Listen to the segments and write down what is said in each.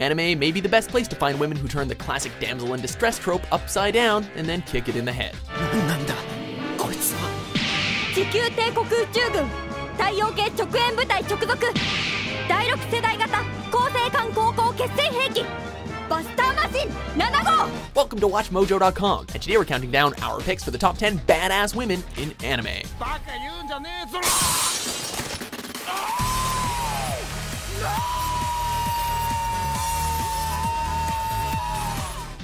Anime may be the best place to find women who turn the classic damsel in distress trope upside down and then kick it in the head. 地球帝国宇宙軍太陽系直縁部隊直属第6世代型高性間高校決戦兵器バスターマシン7号 Welcome to WatchMojo.com, and today we're counting down our picks for the top 10 badass women in anime.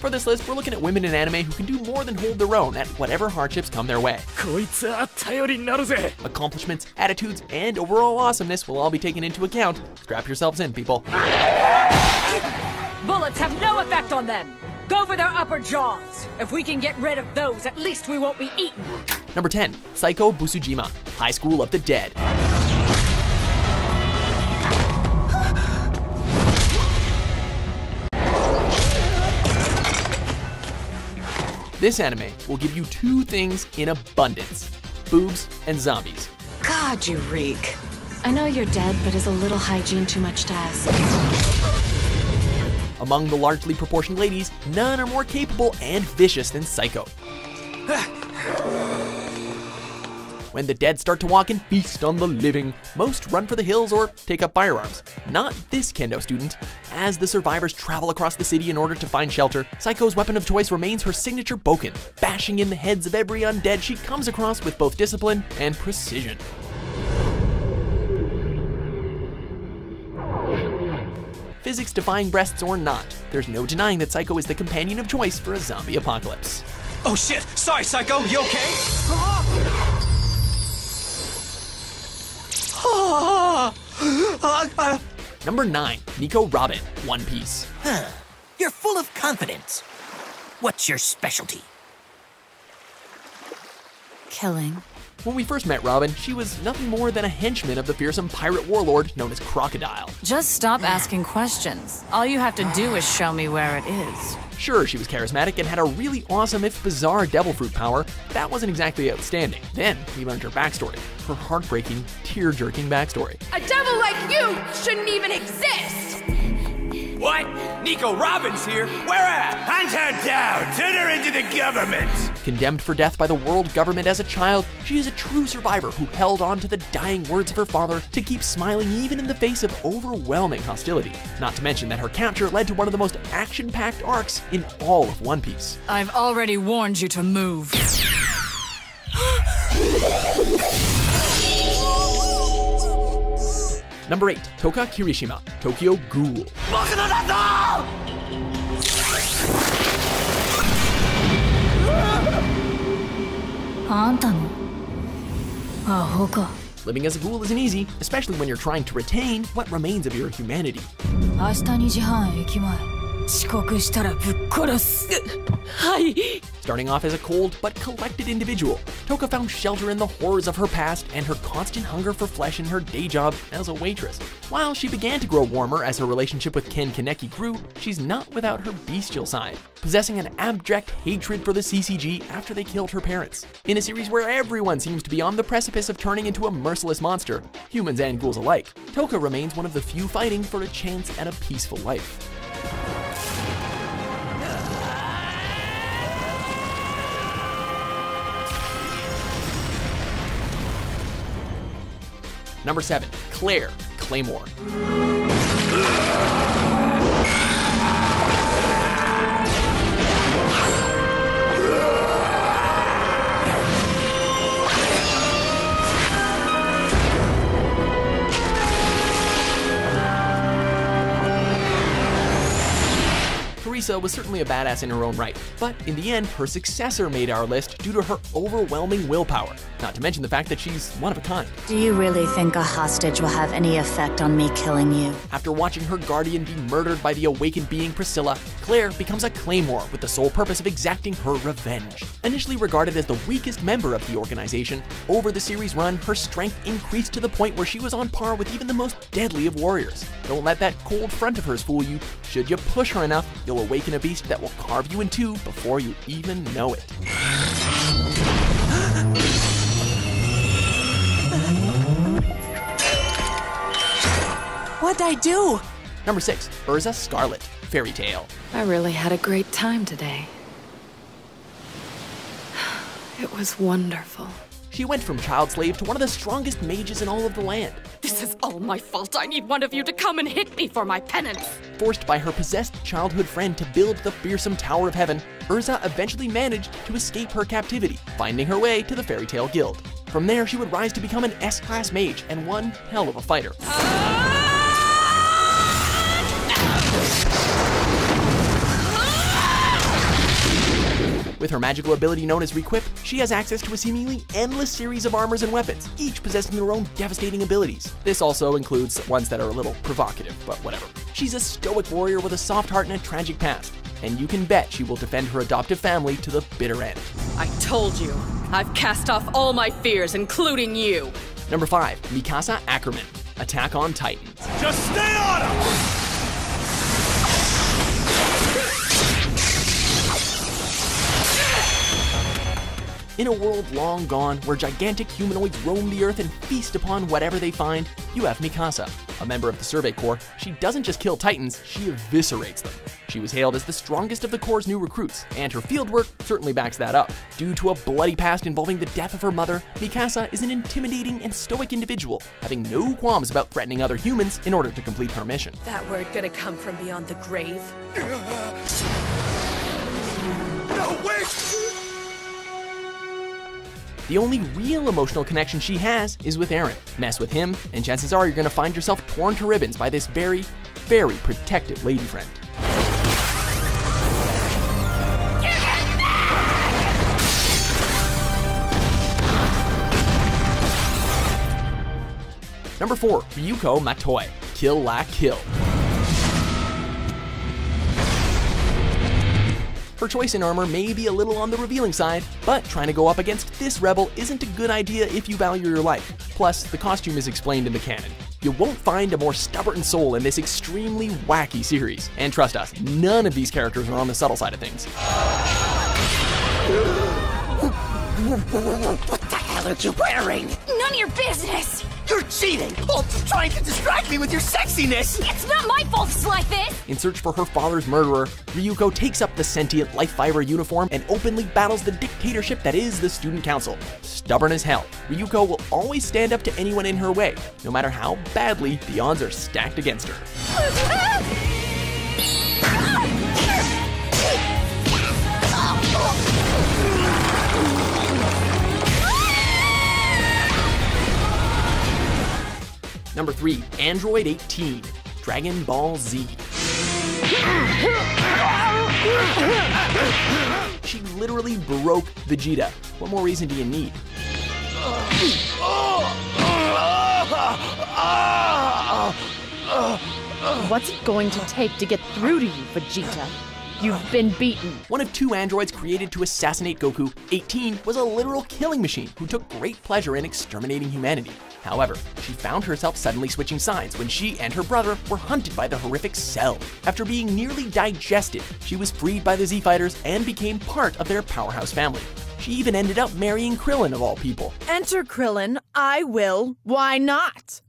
For this list, we're looking at women in anime who can do more than hold their own at whatever hardships come their way. Accomplishments, attitudes, and overall awesomeness will all be taken into account. Strap yourselves in, people. Bullets have no effect on them. Go for their upper jaws. If we can get rid of those, at least we won't be eaten. Number 10, Saiko Busujima, High School of the Dead. This anime will give you two things in abundance: boobs and zombies. God, you reek. I know you're dead, but is a little hygiene too much to ask? Among the largely proportioned ladies, none are more capable and vicious than Saiko. When the dead start to walk and feast on the living, most run for the hills or take up firearms. Not this kendo student. As the survivors travel across the city in order to find shelter, Saiko's weapon of choice remains her signature bokken, bashing in the heads of every undead she comes across with both discipline and precision. Physics-defying breasts or not, there's no denying that Saiko is the companion of choice for a zombie apocalypse. Oh shit! Sorry, Saiko, you okay? Number 9, Nico Robin, One Piece. You're full of confidence. What's your specialty? Killing. When we first met Robin, she was nothing more than a henchman of the fearsome pirate warlord known as Crocodile. Just stop asking questions. All you have to do is show me where it is. Sure, she was charismatic and had a really awesome, if bizarre, devil fruit power. That wasn't exactly outstanding. Then we learned her backstory. Her heartbreaking, tear-jerking backstory. A devil like you shouldn't even exist! What? Nico Robin's here? Where at? Hunt her down! Turn her into the government! Condemned for death by the world government as a child, she is a true survivor who held on to the dying words of her father to keep smiling even in the face of overwhelming hostility. Not to mention that her capture led to one of the most action-packed arcs in all of One Piece. I've already warned you to move. Number 8, Toka Kirishima, Tokyo Ghoul. Living as a ghoul isn't easy, especially when you're trying to retain what remains of your humanity. Starting off as a cold but collected individual, Toka found shelter in the horrors of her past and her constant hunger for flesh in her day job as a waitress. While she began to grow warmer as her relationship with Ken Kaneki grew, she's not without her bestial side, possessing an abject hatred for the CCG after they killed her parents. In a series where everyone seems to be on the precipice of turning into a merciless monster, humans and ghouls alike, Toka remains one of the few fighting for a chance at a peaceful life. Number 7, Claire, Claymore. Teresa was certainly a badass in her own right, but in the end, her successor made our list due to her overwhelming willpower, not to mention the fact that she's one of a kind. Do you really think a hostage will have any effect on me killing you? After watching her guardian be murdered by the awakened being Priscilla, Claire becomes a Claymore with the sole purpose of exacting her revenge. Initially regarded as the weakest member of the organization, over the series run, her strength increased to the point where she was on par with even the most deadly of warriors. Don't let that cold front of hers fool you. Should you push her enough, you'll awaken a beast that will carve you in two before you even know it. What'd I do? Number 6. Urza Scarlet, Fairy Tail. I really had a great time today. It was wonderful. She went from child slave to one of the strongest mages in all of the land. This is all my fault. I need one of you to come and hit me for my penance. Forced by her possessed childhood friend to build the fearsome Tower of Heaven, Urza eventually managed to escape her captivity, finding her way to the Fairy Tail Guild. From there, she would rise to become an S-class mage and one hell of a fighter. With her magical ability known as Requip, she has access to a seemingly endless series of armors and weapons, each possessing their own devastating abilities. This also includes ones that are a little provocative, but whatever. She's a stoic warrior with a soft heart and a tragic past, and you can bet she will defend her adoptive family to the bitter end. I told you, I've cast off all my fears, including you. Number 5. Mikasa Ackerman, Attack on Titans. Just stay on him! In a world long gone, where gigantic humanoids roam the earth and feast upon whatever they find, you have Mikasa. A member of the Survey Corps, she doesn't just kill Titans, she eviscerates them. She was hailed as the strongest of the Corps' new recruits, and her fieldwork certainly backs that up. Due to a bloody past involving the death of her mother, Mikasa is an intimidating and stoic individual, having no qualms about threatening other humans in order to complete her mission. That word gonna come from beyond the grave? No, wait! The only real emotional connection she has is with Eren. Mess with him, and chances are you're gonna find yourself torn to ribbons by this very, very protective lady friend. Number 4. Ryuko Matoi, Kill La Kill. Her choice in armor may be a little on the revealing side, but trying to go up against this rebel isn't a good idea if you value your life. Plus, the costume is explained in the canon. You won't find a more stubborn soul in this extremely wacky series. And trust us, none of these characters are on the subtle side of things. What the hell are you wearing? None of your business! You're cheating! Oh, trying to distract me with your sexiness! It's not my fault it's like this! In search for her father's murderer, Ryuko takes up the sentient life fiber uniform and openly battles the dictatorship that is the Student Council. Stubborn as hell, Ryuko will always stand up to anyone in her way, no matter how badly the odds are stacked against her. Number 3. Android 18, Dragon Ball Z. She literally broke Vegeta. What more reason do you need? What's it going to take to get through to you, Vegeta? You've been beaten. One of 2 androids created to assassinate Goku, 18 was a literal killing machine who took great pleasure in exterminating humanity. However, she found herself suddenly switching sides when she and her brother were hunted by the horrific Cell. After being nearly digested, she was freed by the Z-Fighters and became part of their powerhouse family. She even ended up marrying Krillin of all people. Enter Krillin, I will. Why not?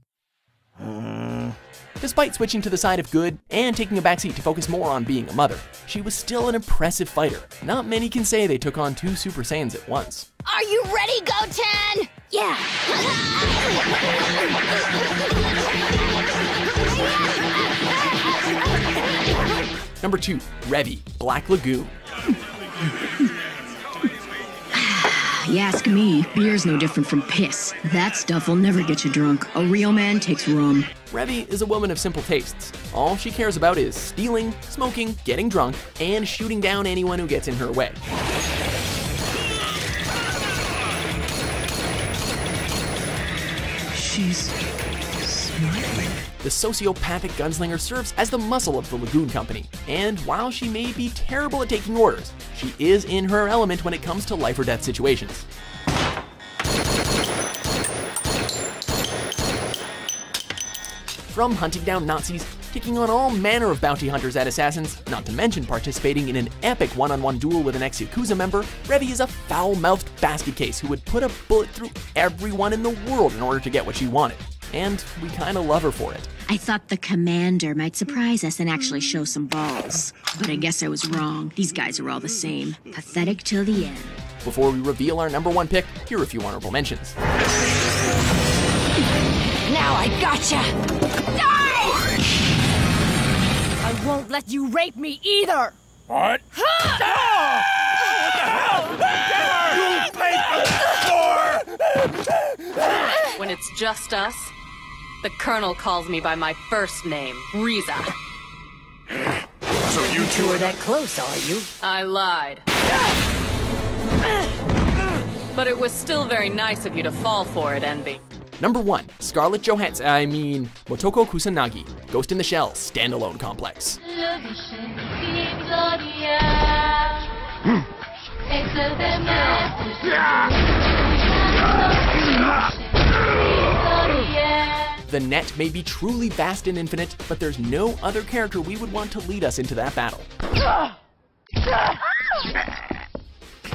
Despite switching to the side of good and taking a backseat to focus more on being a mother, she was still an impressive fighter. Not many can say they took on 2 Super Saiyans at once. Are you ready, Goten? Yeah. Number 2. Revy, Black Lagoon. You ask me, beer's no different from piss. That stuff will never get you drunk. A real man takes rum. Revy is a woman of simple tastes. All she cares about is stealing, smoking, getting drunk, and shooting down anyone who gets in her way. She's smiling. The sociopathic gunslinger serves as the muscle of the Lagoon Company, and while she may be terrible at taking orders, she is in her element when it comes to life or death situations. From hunting down Nazis, taking on all manner of bounty hunters and assassins, not to mention participating in an epic one-on-one duel with an ex-Yakuza member, Revy is a foul-mouthed basket case who would put a bullet through everyone in the world in order to get what she wanted. And we kinda love her for it. I thought the commander might surprise us and actually show some balls. But I guess I was wrong. These guys are all the same. Pathetic till the end. Before we reveal our number 1 pick, here are a few honorable mentions. Now I gotcha! Die! I won't let you rape me either! What? You paid for this When it's just us, the Colonel calls me by my first name, Riza. So you two are that close, are you? I lied. But it was still very nice of you to fall for it, Envy. Number 1, Scarlett Johansson, Motoko Kusanagi, Ghost in the Shell standalone complex. The net may be truly vast and infinite, but there's no other character we would want to lead us into that battle.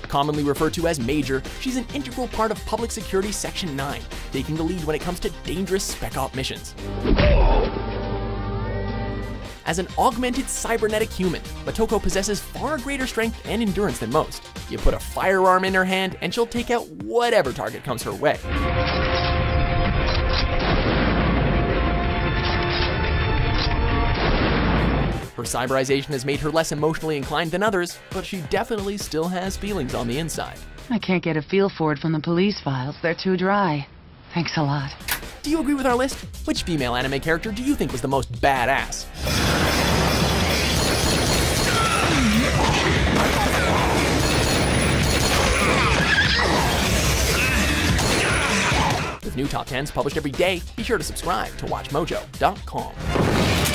Commonly referred to as Major, she's an integral part of Public Security Section 9, taking the lead when it comes to dangerous spec op missions. As an augmented cybernetic human, Motoko possesses far greater strength and endurance than most. You put a firearm in her hand and she'll take out whatever target comes her way. Her cyberization has made her less emotionally inclined than others, but she definitely still has feelings on the inside. I can't get a feel for it from the police files. They're too dry. Thanks a lot. Do you agree with our list? Which female anime character do you think was the most badass? With new top 10s published every day, be sure to subscribe to WatchMojo.com.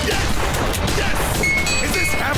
Yes! Is this how